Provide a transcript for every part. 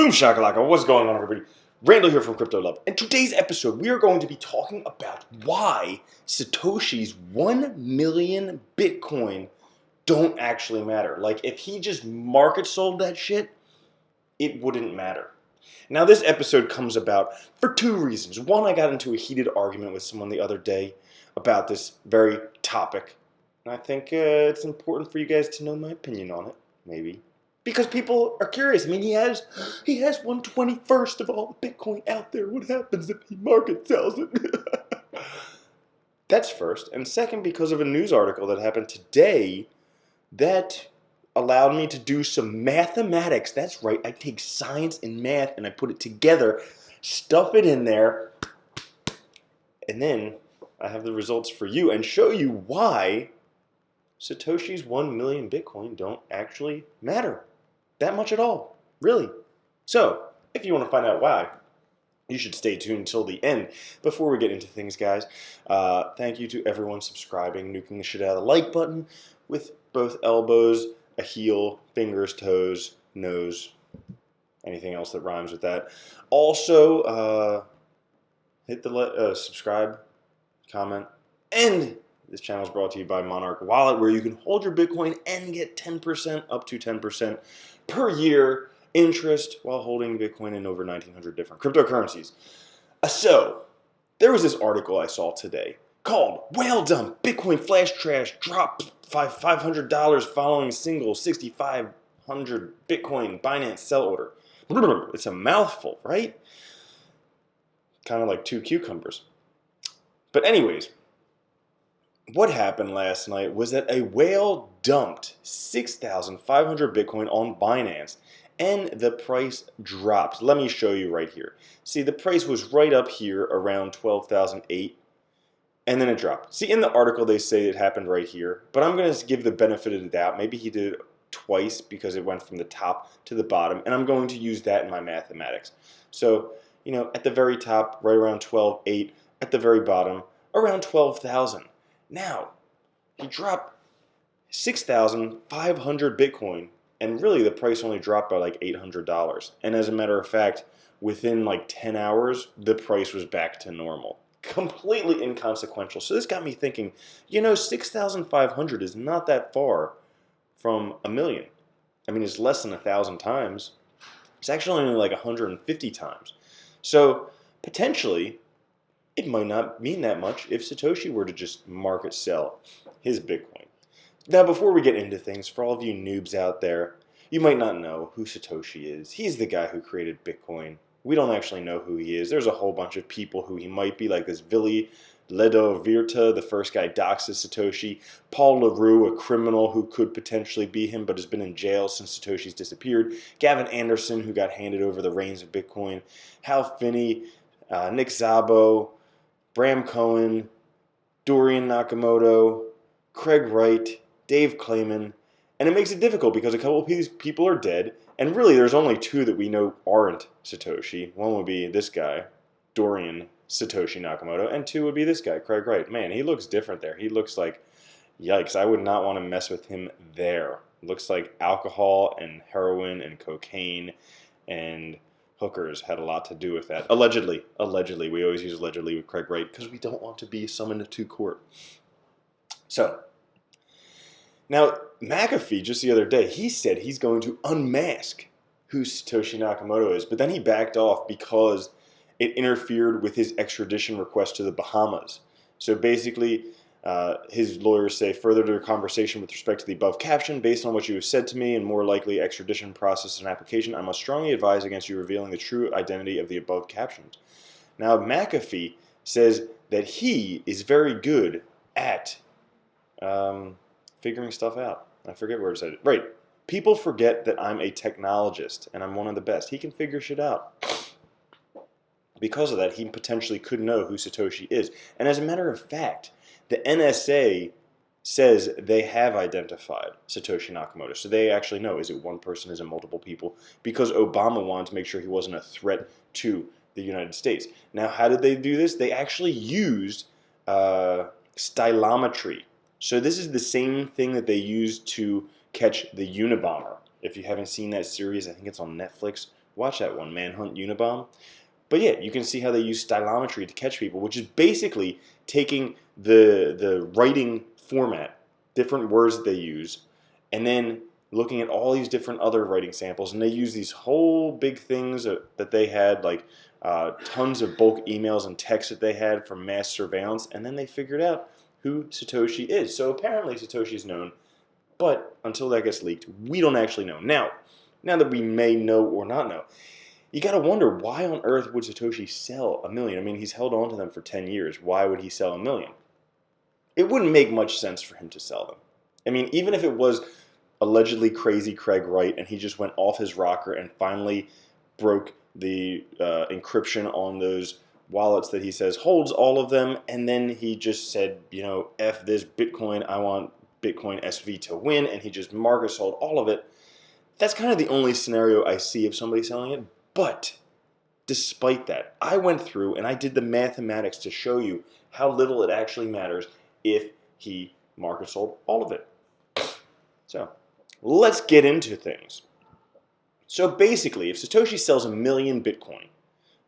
Boom shakalaka, what's going on, everybody? Randall here from Crypto Love. In today's episode, we are going to be talking about why Satoshi's 1 million Bitcoin don't actually matter. Like, if he just market sold that shit, it wouldn't matter. Now, this episode comes about for two reasons. One, I got into a heated argument with someone the other day about this very topic. And I think it's important for you guys to know my opinion on it, maybe. Because people are curious. I mean, he has 1/21st of all the Bitcoin out there. What happens if he market sells it? That's first. And second, because of a news article that happened today that allowed me to do some mathematics. That's right. I take science and math and I put it together, stuff it in there, and then I have the results for you and show you why Satoshi's 1 million Bitcoin don't actually matter that much at all, really. So, if you want to find out why, you should stay tuned until the end. Before we get into things, guys, thank you to everyone subscribing, nuking the shit out of the like button with both elbows, a heel, fingers, toes, nose, anything else that rhymes with that. Also, hit the subscribe, comment, and this channel is brought to you by Monarch Wallet, where you can hold your Bitcoin and get 10%, up to 10% per year interest while holding Bitcoin in over 1,900 different cryptocurrencies. So, there was this article I saw today called Whale Dump, Bitcoin Flash Trash, Drop $500 following single 6,500 Bitcoin Binance sell order. It's a mouthful, right? Kind of like two cucumbers. But anyways, what happened last night was that a whale dumped 6,500 Bitcoin on Binance and the price dropped. Let me show you right here. See, the price was right up here around 12,008 and then it dropped. See, in the article they say it happened right here, but I'm going to give the benefit of the doubt. Maybe he did it twice because it went from the top to the bottom, and I'm going to use that in my mathematics. So, you know, at the very top, right around 12,800, at the very bottom, around 12,000. Now, he dropped 6,500 Bitcoin, and really the price only dropped by like $800. And as a matter of fact, within like 10 hours, the price was back to normal. Completely inconsequential. So this got me thinking, you know, 6,500 is not that far from a million. I mean, it's less than 1,000 times. It's actually only like 150 times. So potentially, it might not mean that much if Satoshi were to just market sell his Bitcoin. Now, before we get into things, for all of you noobs out there, you might not know who Satoshi is. He's the guy who created Bitcoin. We don't actually know who he is. There's a whole bunch of people who he might be, like this Vili Ledovirta, the first guy doxes Satoshi. Paul LaRue, a criminal who could potentially be him but has been in jail since Satoshi's disappeared. Gavin Anderson, who got handed over the reins of Bitcoin. Hal Finney, Nick Szabo, Bram Cohen, Dorian Nakamoto, Craig Wright, Dave Klayman. And it makes it difficult because a couple of these people are dead. And really, there's only two that we know aren't Satoshi. One would be this guy, Dorian Satoshi Nakamoto, and two would be this guy, Craig Wright. Man, he looks different there. He looks like, yikes, I would not want to mess with him there. Looks like alcohol and heroin and cocaine and hookers had a lot to do with that. Allegedly. Allegedly. We always use allegedly with Craig Wright because we don't want to be summoned to court. So, now, McAfee, just the other day, he said he's going to unmask who Satoshi Nakamoto is, but then he backed off because it interfered with his extradition request to the Bahamas. So basically, his lawyers say, further to the conversation with respect to the above caption, based on what you have said to me and more likely extradition process and application, I must strongly advise against you revealing the true identity of the above captions. Now, McAfee says that he is very good at figuring stuff out. I forget where it said it. Right. People forget that I'm a technologist and I'm one of the best. He can figure shit out. Because of that, he potentially could know who Satoshi is. And as a matter of fact, the NSA says they have identified Satoshi Nakamoto. So they actually know, is it one person, is it multiple people? Because Obama wanted to make sure he wasn't a threat to the United States. Now, how did they do this? They actually used stylometry. So this is the same thing that they used to catch the Unabomber. If you haven't seen that series, I think it's on Netflix, Watch that one, Manhunt Unabomb. But yeah, you can see how they use stylometry to catch people, which is basically taking the writing format, different words that they use, and then looking at all these different other writing samples. And they use these whole big things that they had, like tons of bulk emails and texts that they had from mass surveillance, and then they figured out who Satoshi is. So apparently Satoshi is known, but until that gets leaked, we don't actually know. Now that we may know or not know, you got to wonder, why on earth would Satoshi sell $1 million? I mean, he's held on to them for 10 years. Why would he sell $1 million? It wouldn't make much sense for him to sell them. I mean, even if it was allegedly crazy Craig Wright and he just went off his rocker and finally broke the encryption on those wallets that he says holds all of them, and then he just said, you know, F this Bitcoin, I want Bitcoin SV to win, and he just market sold all of it. That's kind of the only scenario I see of somebody selling it. But despite that, I went through and I did the mathematics to show you how little it actually matters if he market sold all of it. So let's get into things. So basically, if Satoshi sells 1 million Bitcoin,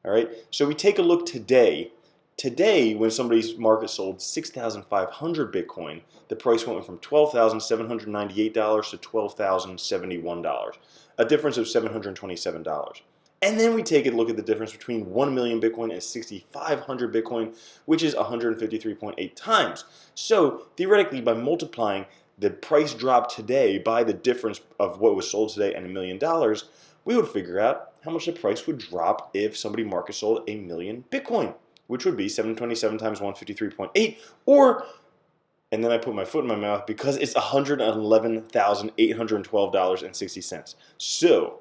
all right, so we take a look today. Today, when somebody's market sold 6,500 Bitcoin, the price went from $12,798 to $12,071, a difference of $727. And then we take a look at the difference between 1 million Bitcoin and 6,500 Bitcoin, which is 153.8 times. So theoretically, by multiplying the price drop today by the difference of what was sold today and $1 million, we would figure out how much the price would drop if somebody market sold 1 million Bitcoin, which would be 727 times 153.8, or, and then I put my foot in my mouth because it's $111,812.60. So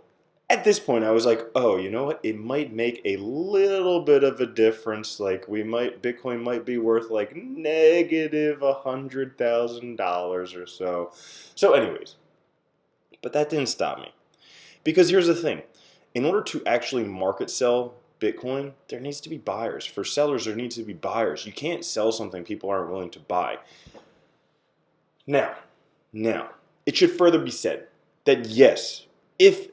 at this point, I was like, oh, you know what? It might make a little bit of a difference. Like Bitcoin might be worth like negative $100,000 or so. So anyways, but that didn't stop me. Because here's the thing. In order to actually market sell Bitcoin, there needs to be buyers. For sellers, there needs to be buyers. You can't sell something people aren't willing to buy. Now, it should further be said that yes, if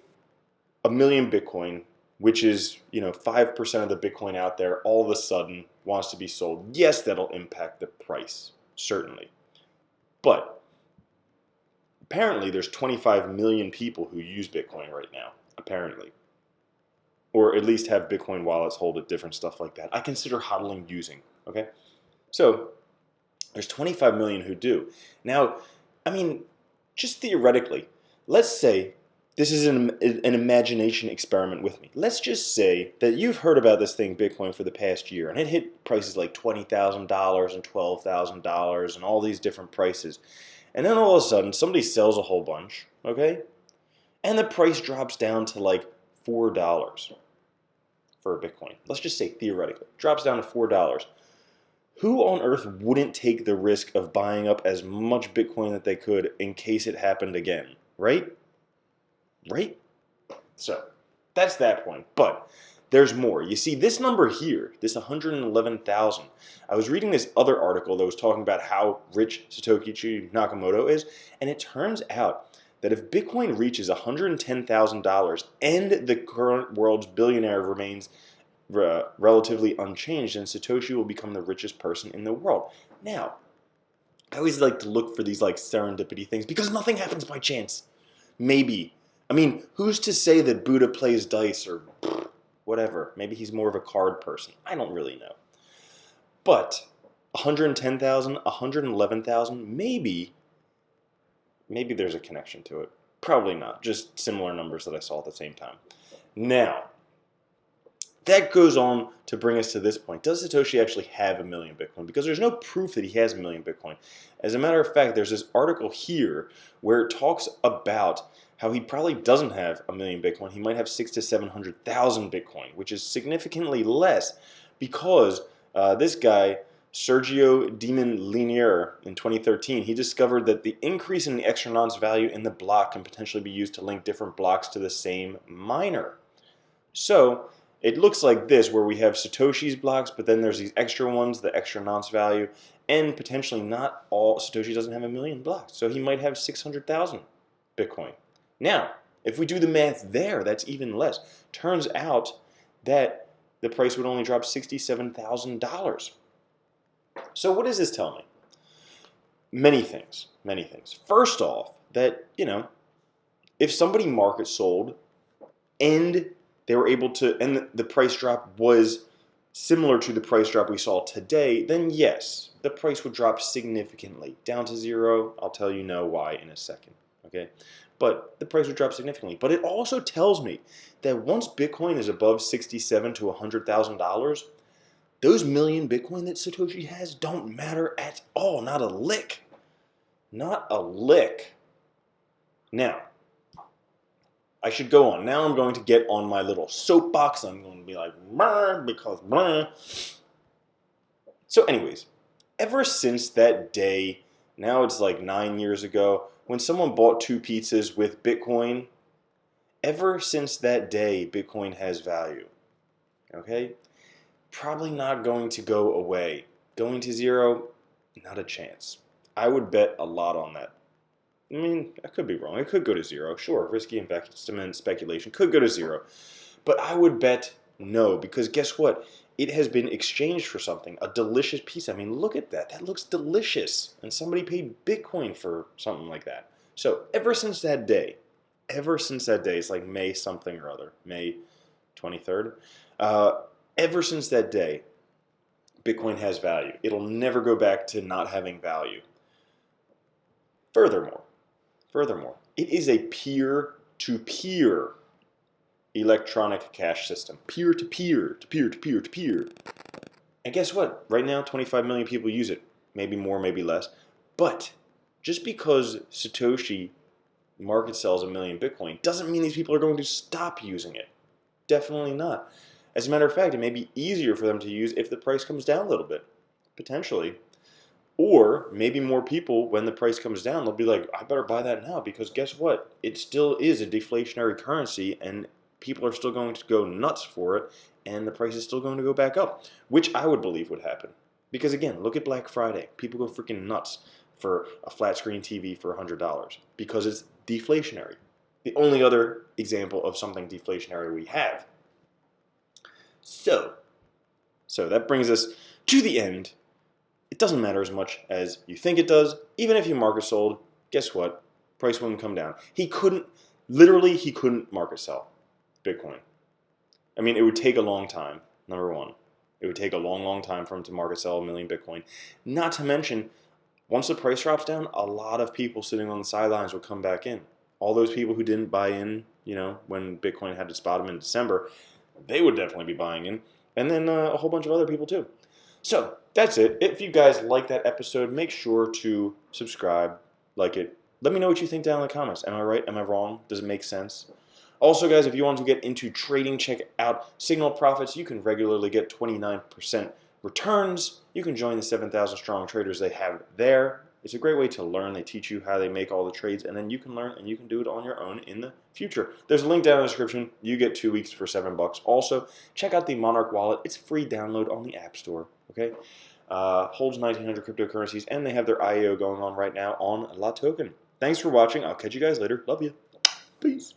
1 million Bitcoin, which is 5% of the Bitcoin out there, all of a sudden wants to be sold, yes, that'll impact the price, certainly. But apparently there's 25 million people who use Bitcoin right now, apparently. Or at least have Bitcoin wallets, hold it, different stuff like that. I consider hodling using, okay? So there's 25 million who do. Now, I mean, just theoretically, let's say this is an imagination experiment with me. Let's just say that you've heard about this thing, Bitcoin, for the past year, and it hit prices like $20,000 and $12,000 and all these different prices. And then all of a sudden, somebody sells a whole bunch, okay? And the price drops down to like $4 for a Bitcoin. Let's just say theoretically, drops down to $4. Who on earth wouldn't take the risk of buying up as much Bitcoin that they could in case it happened again, right? Right? So that's that point. But there's more. You see, this number here, this 111,000, I was reading this other article that was talking about how rich Satoshi Nakamoto is, and it turns out that if Bitcoin reaches $110,000 and the current world's billionaire remains relatively unchanged, then Satoshi will become the richest person in the world. Now, I always like to look for these like serendipity things because nothing happens by chance. Maybe. I mean, who's to say that Buddha plays dice or whatever? Maybe he's more of a card person. I don't really know. But 110,000, 111,000, maybe there's a connection to it. Probably not. Just similar numbers that I saw at the same time. Now, that goes on to bring us to this point. Does Satoshi actually have 1 million Bitcoin? Because there's no proof that he has 1 million Bitcoin. As a matter of fact, there's this article here where it talks about how he probably doesn't have 1 million Bitcoin. He might have 600,000 to 700,000 Bitcoin, which is significantly less because this guy, Sergio Demon-Linier, in 2013, he discovered that the increase in the extra nonce value in the block can potentially be used to link different blocks to the same miner. So it looks like this, where we have Satoshi's blocks, but then there's these extra ones, the extra nonce value, and potentially not all, Satoshi doesn't have 1 million blocks, so he might have 600,000 Bitcoin. Now, If we do the math there, that's even less. Turns out that the price would only drop $67,000. So what does this tell me? Many things, many things. First off, that, if somebody market sold and they were able to, and the price drop was similar to the price drop we saw today, then yes, the price would drop significantly. Down to zero, I'll tell you why in a second, okay? But the price would drop significantly. But it also tells me that once Bitcoin is above $67,000 to $100,000, those million Bitcoin that Satoshi has don't matter at all. Not a lick. Not a lick. Now, I should go on. Now I'm going to get on my little soapbox. I'm going to be like, because. So anyways, ever since that day, now it's like 9 years ago, when someone bought 2 pizzas with Bitcoin, ever since that day, Bitcoin has value. Okay? Probably not going to go away. Going to zero, not a chance. I would bet a lot on that. I mean, I could be wrong. It could go to zero. Sure, risky investment speculation could go to zero. But I would bet no, because guess what? It has been exchanged for something, a delicious piece. I mean, look at that. That looks delicious. And somebody paid Bitcoin for something like that. So ever since that day, it's like May something or other, May 23rd. Ever since that day, Bitcoin has value. It'll never go back to not having value. Furthermore, it is a peer-to-peer electronic cash system. Peer-to-peer, to peer-to-peer-to-peer. And guess what? Right now, 25 million people use it. Maybe more, maybe less. But just because Satoshi market sells 1 million Bitcoin doesn't mean these people are going to stop using it. Definitely not. As a matter of fact, it may be easier for them to use if the price comes down a little bit. Potentially. Or maybe more people, when the price comes down, they'll be like, I better buy that now, because guess what? It still is a deflationary currency, and people are still going to go nuts for it, and the price is still going to go back up, which I would believe would happen. Because again, look at Black Friday. People go freaking nuts for a flat screen TV for $100 because it's deflationary. The only other example of something deflationary we have. So that brings us to the end. It doesn't matter as much as you think it does. Even if you market sold, guess what? Price wouldn't come down. He couldn't market sell Bitcoin. I mean, it would take a long time, number one. It would take a long, long time for him to market sell 1 million Bitcoin. Not to mention, once the price drops down, a lot of people sitting on the sidelines will come back in. All those people who didn't buy in, when Bitcoin had its bottom in December, they would definitely be buying in. And then a whole bunch of other people too. So that's it. If you guys like that episode, make sure to subscribe, like it. Let me know what you think down in the comments. Am I right? Am I wrong? Does it make sense? Also, guys, if you want to get into trading, check out Signal Profits. You can regularly get 29% returns. You can join the 7,000 strong traders they have there. It's a great way to learn. They teach you how they make all the trades, and then you can learn and you can do it on your own in the future. There's a link down in the description. You get 2 weeks for $7. Also, check out the Monarch wallet. It's free download on the App Store. Okay, holds 1,900 cryptocurrencies, and they have their IEO going on right now on La Token. Thanks for watching. I'll catch you guys later. Love you. Peace.